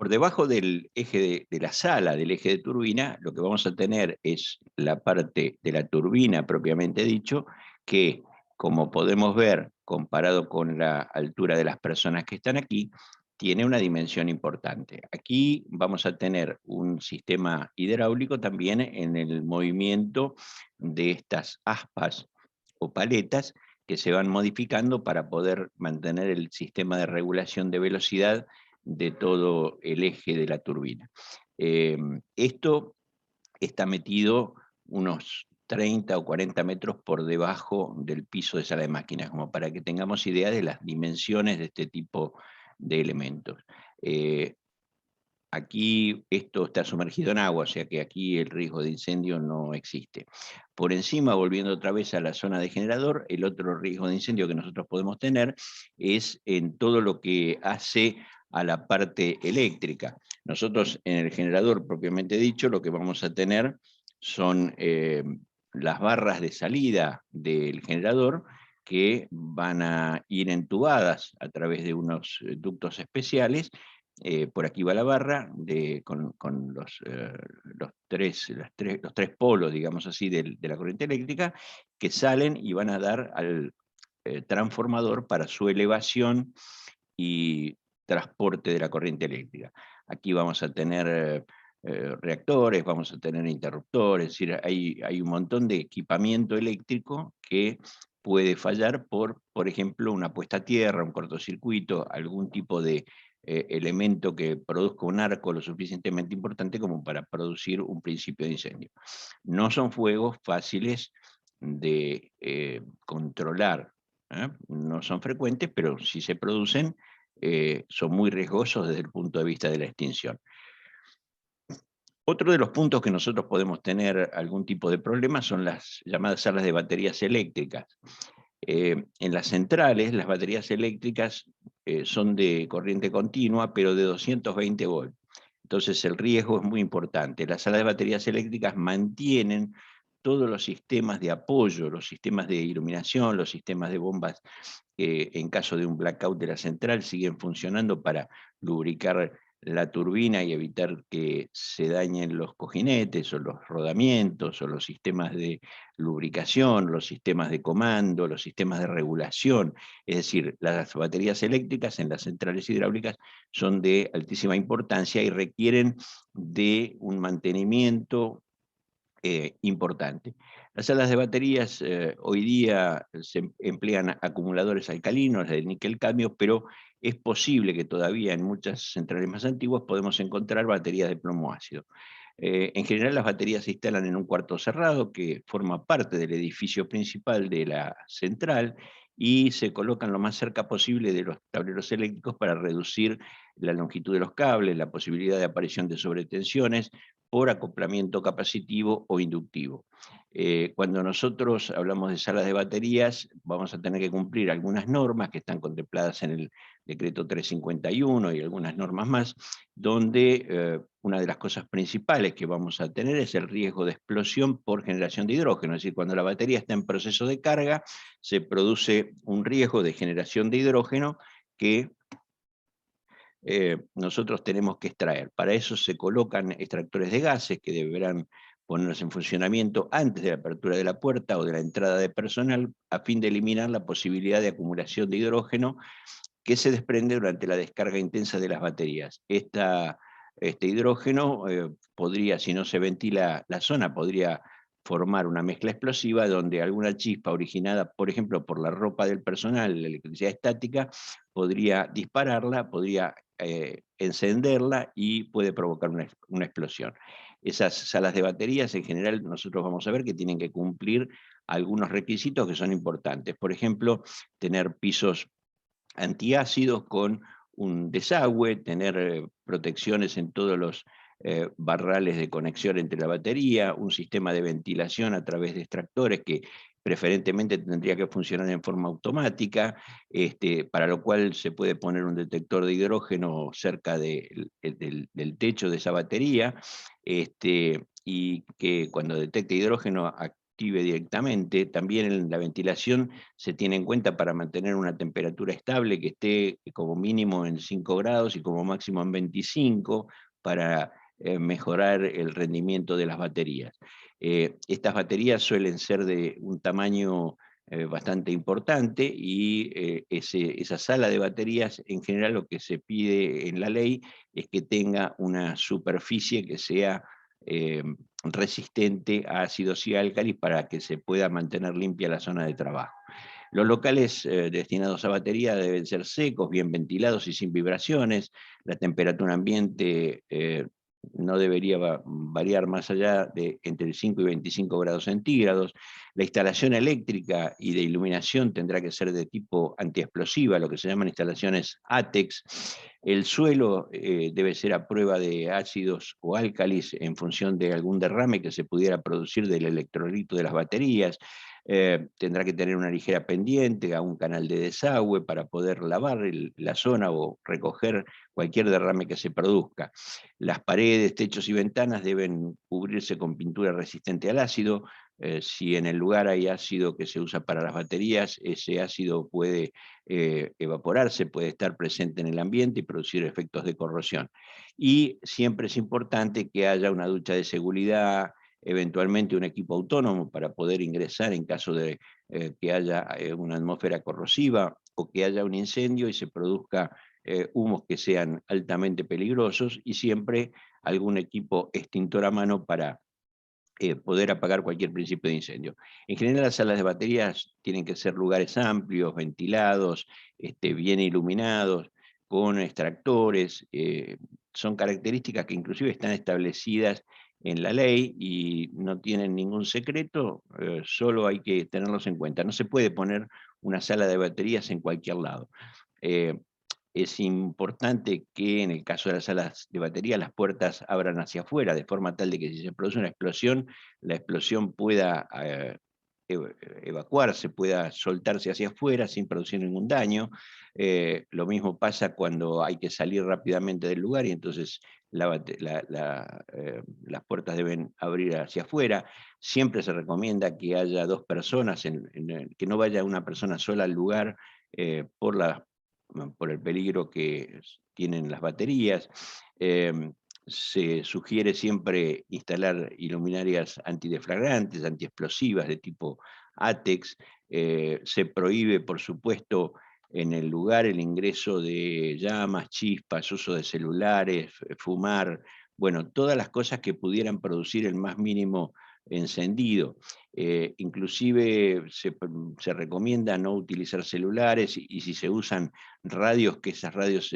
Por debajo del eje de la sala, del eje de turbina, lo que vamos a tener es la parte de la turbina propiamente dicho, que como podemos ver, comparado con la altura de las personas que están aquí, tiene una dimensión importante. Aquí vamos a tener un sistema hidráulico también en el movimiento de estas aspas o paletas que se van modificando para poder mantener el sistema de regulación de velocidad de todo el eje de la turbina. Esto está metido unos 30 o 40 metros por debajo del piso de sala de máquinas, como para que tengamos idea de las dimensiones de este tipo de elementos. Eh, Aquí esto está sumergido en agua, o sea que aquí el riesgo de incendio no existe. Por encima, volviendo otra vez a la zona de generador, el otro riesgo de incendio que nosotros podemos tener es en todo lo que hace a la parte eléctrica. Nosotros en el generador propiamente dicho, lo que vamos a tener son las barras de salida del generador que van a ir entubadas a través de unos ductos especiales. Por aquí va la barra con los tres polos, digamos así, de la corriente eléctrica, que salen y van a dar al transformador para su elevación y transporte de la corriente eléctrica. Aquí vamos a tener reactores, vamos a tener interruptores, es decir, hay un montón de equipamiento eléctrico que puede fallar por ejemplo, una puesta a tierra, un cortocircuito, algún tipo de elemento que produzca un arco lo suficientemente importante como para producir un principio de incendio. No son fuegos fáciles de controlar, ¿eh? No son frecuentes, pero si se producen, son muy riesgosos desde el punto de vista de la extinción. Otro de los puntos que nosotros podemos tener algún tipo de problema son las llamadas salas de baterías eléctricas. En las centrales, las baterías eléctricas son de corriente continua, pero de 220 volts. Entonces el riesgo es muy importante. Las salas de baterías eléctricas mantienen todos los sistemas de apoyo, los sistemas de iluminación, los sistemas de bombas que en caso de un blackout de la central siguen funcionando para lubricar la turbina y evitar que se dañen los cojinetes o los rodamientos o los sistemas de lubricación, los sistemas de comando, los sistemas de regulación. Es decir, las baterías eléctricas en las centrales hidráulicas son de altísima importancia y requieren de un mantenimiento importante. Las salas de baterías hoy día se emplean acumuladores alcalinos de níquel cadmio, pero es posible que todavía en muchas centrales más antiguas podemos encontrar baterías de plomo ácido. En general las baterías se instalan en un cuarto cerrado que forma parte del edificio principal de la central y se colocan lo más cerca posible de los tableros eléctricos para reducir la longitud de los cables, la posibilidad de aparición de sobretensiones por acoplamiento capacitivo o inductivo. Cuando nosotros hablamos de salas de baterías, vamos a tener que cumplir algunas normas que están contempladas en el decreto 351 y algunas normas más, donde una de las cosas principales que vamos a tener es el riesgo de explosión por generación de hidrógeno, es decir, cuando la batería está en proceso de carga, se produce un riesgo de generación de hidrógeno que nosotros tenemos que extraer. Para eso se colocan extractores de gases que deberán ponerse en funcionamiento antes de la apertura de la puerta o de la entrada de personal a fin de eliminar la posibilidad de acumulación de hidrógeno que se desprende durante la descarga intensa de las baterías. Este hidrógeno podría, si no se ventila la zona, podría formar una mezcla explosiva donde alguna chispa originada, por ejemplo, por la ropa del personal, la electricidad estática, podría dispararla, podría encenderla y puede provocar una explosión. Esas salas de baterías, en general, nosotros vamos a ver que tienen que cumplir algunos requisitos que son importantes. Por ejemplo, tener pisos antiácidos con un desagüe, tener protecciones en todos los barrales de conexión entre la batería, un sistema de ventilación a través de extractores que preferentemente tendría que funcionar en forma automática, para lo cual se puede poner un detector de hidrógeno cerca del techo de esa batería, y que cuando detecte hidrógeno active directamente. También en la ventilación se tiene en cuenta para mantener una temperatura estable que esté como mínimo en 5 grados y como máximo en 25 para mejorar el rendimiento de las baterías. Estas baterías suelen ser de un tamaño bastante importante y esa sala de baterías, en general lo que se pide en la ley es que tenga una superficie que sea eh, resistente a ácidos y álcalis para que se pueda mantener limpia la zona de trabajo. Los locales destinados a batería deben ser secos, bien ventilados y sin vibraciones. La temperatura ambiente no debería variar más allá de entre 5 y 25 grados centígrados. La instalación eléctrica y de iluminación tendrá que ser de tipo antiexplosiva, lo que se llaman instalaciones ATEX. El suelo debe ser a prueba de ácidos o álcalis en función de algún derrame que se pudiera producir del electrolito de las baterías. Tendrá que tener una ligera pendiente a un canal de desagüe para poder lavar la zona o recoger cualquier derrame que se produzca. Las paredes, techos y ventanas deben cubrirse con pintura resistente al ácido. Si en el lugar hay ácido que se usa para las baterías, ese ácido puede evaporarse, puede estar presente en el ambiente y producir efectos de corrosión. Y siempre es importante que haya una ducha de seguridad, eventualmente un equipo autónomo para poder ingresar en caso de que haya una atmósfera corrosiva o que haya un incendio y se produzca humos que sean altamente peligrosos, y siempre algún equipo extintor a mano para poder apagar cualquier principio de incendio. En general las salas de baterías tienen que ser lugares amplios, ventilados, bien iluminados, con extractores. Son características que inclusive están establecidas en la ley y no tienen ningún secreto, solo hay que tenerlos en cuenta. No se puede poner una sala de baterías en cualquier lado. Eh, es importante que en el caso de las salas de batería las puertas abran hacia afuera, de forma tal de que si se produce una explosión, la explosión pueda evacuarse, pueda soltarse hacia afuera sin producir ningún daño. Lo mismo pasa cuando hay que salir rápidamente del lugar y entonces las puertas deben abrir hacia afuera. Siempre se recomienda que haya dos personas, que no vaya una persona sola al lugar por el peligro que tienen las baterías. Se sugiere siempre instalar iluminarias antideflagrantes, antiexplosivas de tipo ATEX. Se prohíbe, por supuesto, en el lugar el ingreso de llamas, chispas, uso de celulares, fumar, bueno, todas las cosas que pudieran producir el más mínimo encendido. Inclusive se recomienda no utilizar celulares y si se usan radios, que esas radios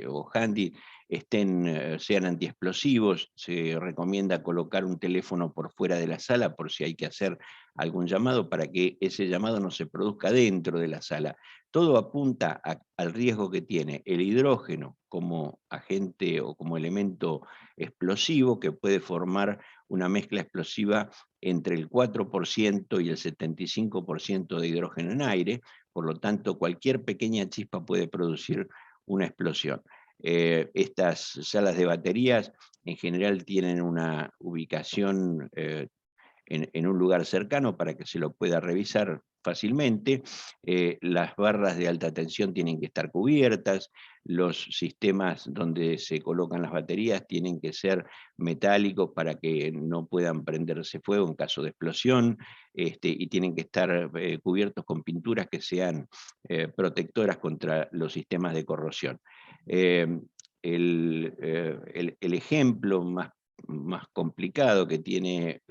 o handy sean antiexplosivos. Se recomienda colocar un teléfono por fuera de la sala por si hay que hacer algún llamado para que ese llamado no se produzca dentro de la sala. Todo apunta al riesgo que tiene el hidrógeno como agente o como elemento explosivo que puede formar una mezcla explosiva entre el 4% y el 75% de hidrógeno en aire. Por lo tanto, cualquier pequeña chispa puede producir una explosión. Estas salas de baterías en general tienen una ubicación en un lugar cercano para que se lo pueda revisar fácilmente. Las barras de alta tensión tienen que estar cubiertas, los sistemas donde se colocan las baterías tienen que ser metálicos para que no puedan prenderse fuego en caso de explosión, y tienen que estar cubiertos con pinturas que sean protectoras contra los sistemas de corrosión. Eh, el ejemplo más complicado que tiene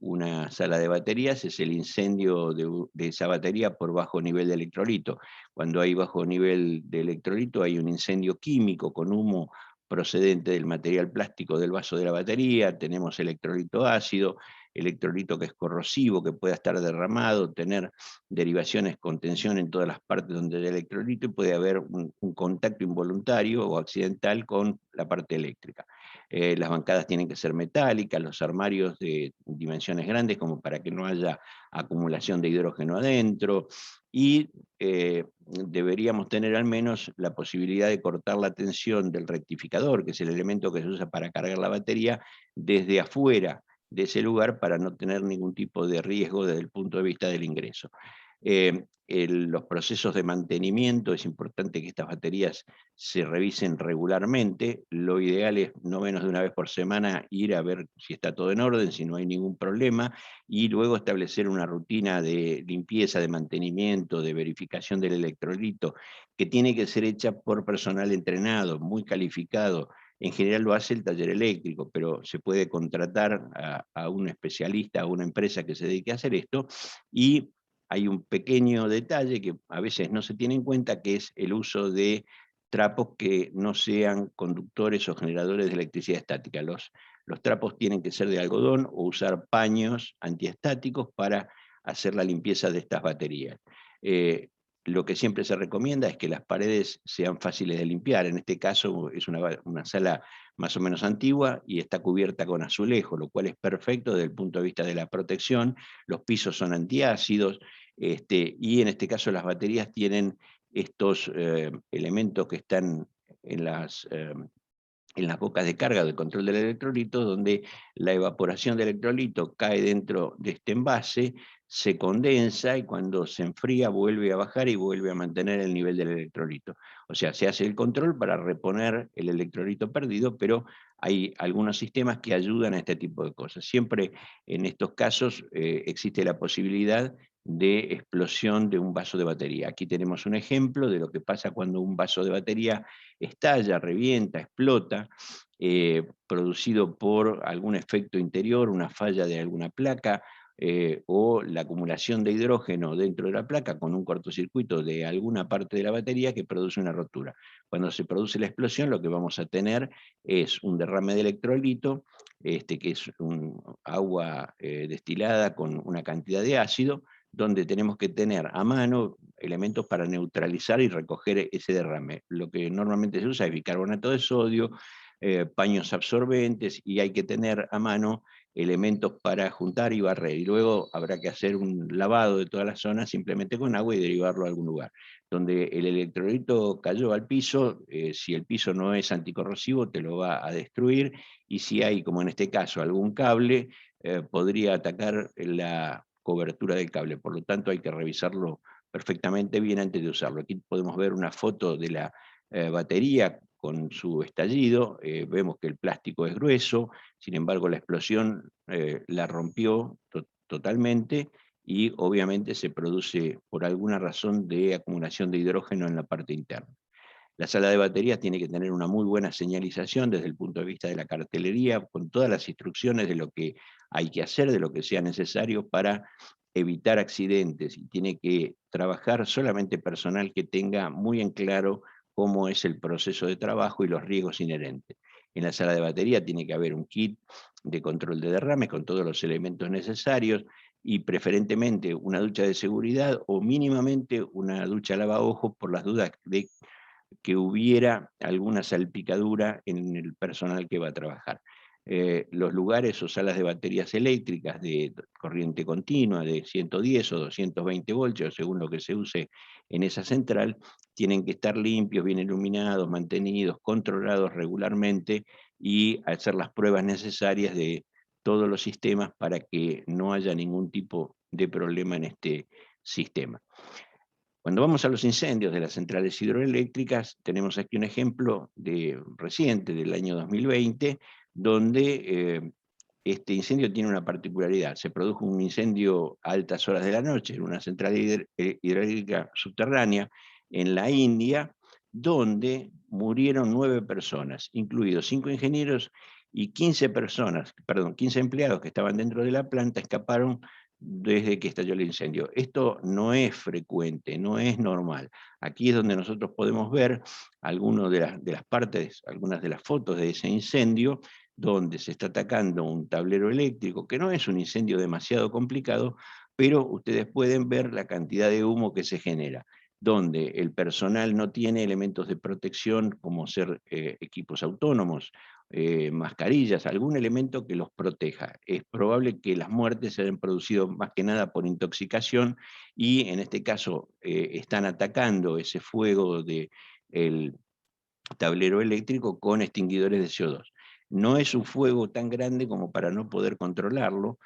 una sala de baterías es el incendio de esa batería por bajo nivel de electrolito. Cuando hay bajo nivel de electrolito hay un incendio químico con humo procedente del material plástico del vaso de la batería, tenemos electrolito ácido, electrolito que es corrosivo, que pueda estar derramado, tener derivaciones con tensión en todas las partes donde hay electrolito, y puede haber un contacto involuntario o accidental con la parte eléctrica. Las bancadas tienen que ser metálicas, los armarios de dimensiones grandes como para que no haya acumulación de hidrógeno adentro, y deberíamos tener al menos la posibilidad de cortar la tensión del rectificador, que es el elemento que se usa para cargar la batería, desde afuera de ese lugar para no tener ningún tipo de riesgo desde el punto de vista del ingreso. Los procesos de mantenimiento, es importante que estas baterías se revisen regularmente. Lo ideal es no menos de una vez por semana ir a ver si está todo en orden, si no hay ningún problema, y luego establecer una rutina de limpieza, de mantenimiento, de verificación del electrolito, que tiene que ser hecha por personal entrenado, muy calificado. En general lo hace el taller eléctrico, pero se puede contratar a un especialista, a una empresa que se dedique a hacer esto, y hay un pequeño detalle que a veces no se tiene en cuenta, que es el uso de trapos que no sean conductores o generadores de electricidad estática. Los trapos tienen que ser de algodón o usar paños antiestáticos para hacer la limpieza de estas baterías. Lo que siempre se recomienda es que las paredes sean fáciles de limpiar. En este caso es una sala más o menos antigua y está cubierta con azulejo, lo cual es perfecto desde el punto de vista de la protección. Los pisos son antiácidos, y en este caso las baterías tienen estos elementos que están en en las bocas de carga del control del electrolito, donde la evaporación del electrolito cae dentro de este envase, se condensa y cuando se enfría vuelve a bajar y vuelve a mantener el nivel del electrolito. O sea, se hace el control para reponer el electrolito perdido, pero hay algunos sistemas que ayudan a este tipo de cosas. Siempre en estos casos existe la posibilidad de explosión de un vaso de batería. Aquí tenemos un ejemplo de lo que pasa cuando un vaso de batería estalla, revienta, explota, producido por algún efecto interior, una falla de alguna placa, o la acumulación de hidrógeno dentro de la placa con un cortocircuito de alguna parte de la batería que produce una rotura. Cuando se produce la explosión, lo que vamos a tener es un derrame de electrolito, que es agua destilada con una cantidad de ácido, donde tenemos que tener a mano elementos para neutralizar y recoger ese derrame. Lo que normalmente se usa es bicarbonato de sodio, paños absorbentes, y hay que tener a mano elementos para juntar y barrer. Y luego habrá que hacer un lavado de toda la zona simplemente con agua y derivarlo a algún lugar. Donde el electrolito cayó al piso, si el piso no es anticorrosivo, te lo va a destruir, y si hay, como en este caso, algún cable, podría atacar la cobertura del cable. Por lo tanto, hay que revisarlo perfectamente bien antes de usarlo. Aquí podemos ver una foto de la batería con su estallido. Vemos que el plástico es grueso, sin embargo la explosión la rompió totalmente, y obviamente se produce por alguna razón de acumulación de hidrógeno en la parte interna. La sala de baterías tiene que tener una muy buena señalización desde el punto de vista de la cartelería, con todas las instrucciones de lo que hay que hacer, de lo que sea necesario para evitar accidentes, y tiene que trabajar solamente personal que tenga muy en claro cómo es el proceso de trabajo y los riesgos inherentes. En la sala de batería tiene que haber un kit de control de derrames con todos los elementos necesarios, y preferentemente una ducha de seguridad o mínimamente una ducha lavaojos por las dudas de que hubiera alguna salpicadura en el personal que va a trabajar. Los lugares o salas de baterías eléctricas de corriente continua de 110 o 220 voltios, según lo que se use en esa central, tienen que estar limpios, bien iluminados, mantenidos, controlados regularmente, y hacer las pruebas necesarias de todos los sistemas para que no haya ningún tipo de problema en este sistema. Cuando vamos a los incendios de las centrales hidroeléctricas, tenemos aquí un ejemplo reciente, del año 2020, donde este incendio tiene una particularidad. Se produjo un incendio a altas horas de la noche en una central hidroeléctrica subterránea en la India, donde murieron 9 personas, incluidos 5 ingenieros y 15 personas, perdón, 15 empleados que estaban dentro de la planta, escaparon desde que estalló el incendio. Esto no es frecuente, no es normal. Aquí es donde nosotros podemos ver algunas de las partes, algunas de las fotos de ese incendio, donde se está atacando un tablero eléctrico, que no es un incendio demasiado complicado, pero ustedes pueden ver la cantidad de humo que se genera, donde el personal no tiene elementos de protección como ser equipos autónomos, mascarillas, algún elemento que los proteja. Es probable que las muertes se hayan producido más que nada por intoxicación, y en este caso están atacando ese fuego del tablero eléctrico con extinguidores de CO2. No es un fuego tan grande como para no poder controlarlo.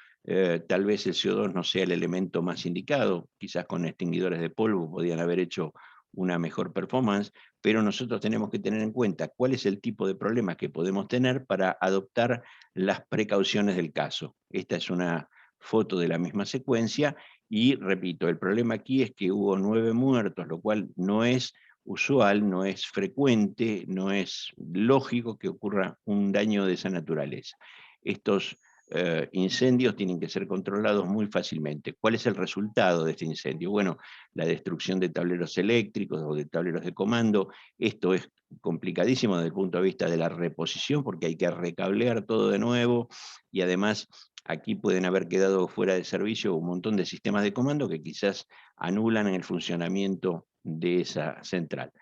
Tal vez el CO2 no sea el elemento más indicado, quizás con extinguidores de polvo podían haber hecho una mejor performance, pero nosotros tenemos que tener en cuenta cuál es el tipo de problemas que podemos tener para adoptar las precauciones del caso. Esta es una foto de la misma secuencia y repito, el problema aquí es que hubo 9 muertos, lo cual no es usual, no es frecuente, no es lógico que ocurra un daño de esa naturaleza. Estos incendios tienen que ser controlados muy fácilmente. ¿Cuál es el resultado de este incendio? Bueno, la destrucción de tableros eléctricos o de tableros de comando. Esto es complicadísimo desde el punto de vista de la reposición, porque hay que recablear todo de nuevo, y además aquí pueden haber quedado fuera de servicio un montón de sistemas de comando que quizás anulan el funcionamiento de esa central.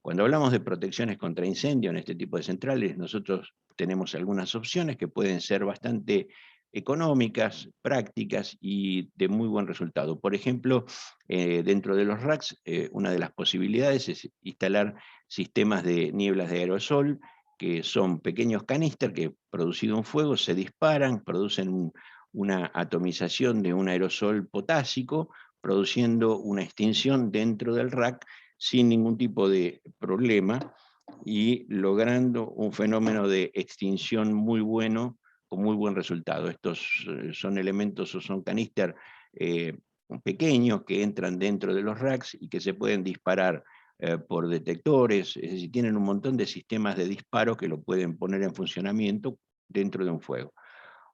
Cuando hablamos de protecciones contra incendio en este tipo de centrales, nosotros tenemos algunas opciones que pueden ser bastante económicas, prácticas y de muy buen resultado. Por ejemplo, dentro de los racks, una de las posibilidades es instalar sistemas de nieblas de aerosol, que son pequeños caníster que, producido un fuego, se disparan, producen una atomización de un aerosol potásico, produciendo una extinción dentro del rack sin ningún tipo de problema y logrando un fenómeno de extinción muy bueno, con muy buen resultado. Estos son elementos o son caníster pequeños que entran dentro de los racks y que se pueden disparar por detectores, es decir, tienen un montón de sistemas de disparo que lo pueden poner en funcionamiento dentro de un fuego.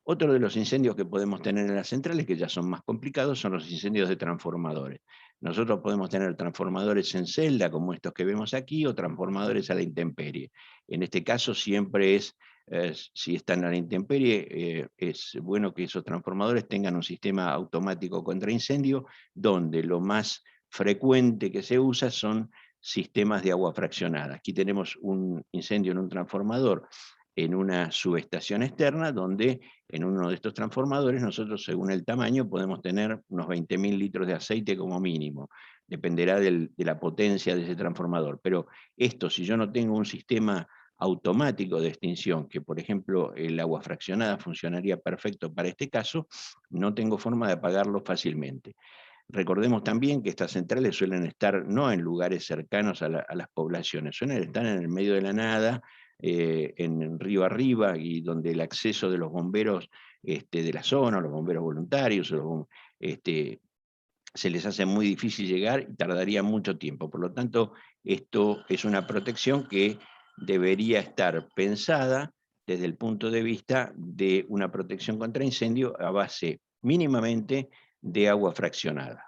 Otro de los incendios que podemos tener en las centrales, que ya son más complicados, son los incendios de transformadores. Nosotros podemos tener transformadores en celda, como estos que vemos aquí, o transformadores a la intemperie. En este caso siempre si están a la intemperie, es bueno que esos transformadores tengan un sistema automático contra incendio, donde lo más frecuente que se usa son sistemas de agua fraccionada. Aquí tenemos un incendio en un transformador en una subestación externa, donde en uno de estos transformadores nosotros, según el tamaño, podemos tener unos 20.000 litros de aceite como mínimo. Dependerá de la potencia de ese transformador. Pero esto, si yo no tengo un sistema automático de extinción, que por ejemplo el agua fraccionada funcionaría perfecto para este caso, no tengo forma de apagarlo fácilmente. Recordemos también que estas centrales suelen estar no en lugares cercanos a las poblaciones, suelen estar en el medio de la nada, en río arriba, y donde el acceso de los bomberos de la zona, los bomberos voluntarios, se les hace muy difícil llegar y tardaría mucho tiempo. Por lo tanto, esto es una protección que debería estar pensada desde el punto de vista de una protección contra incendio a base mínimamente de agua fraccionada.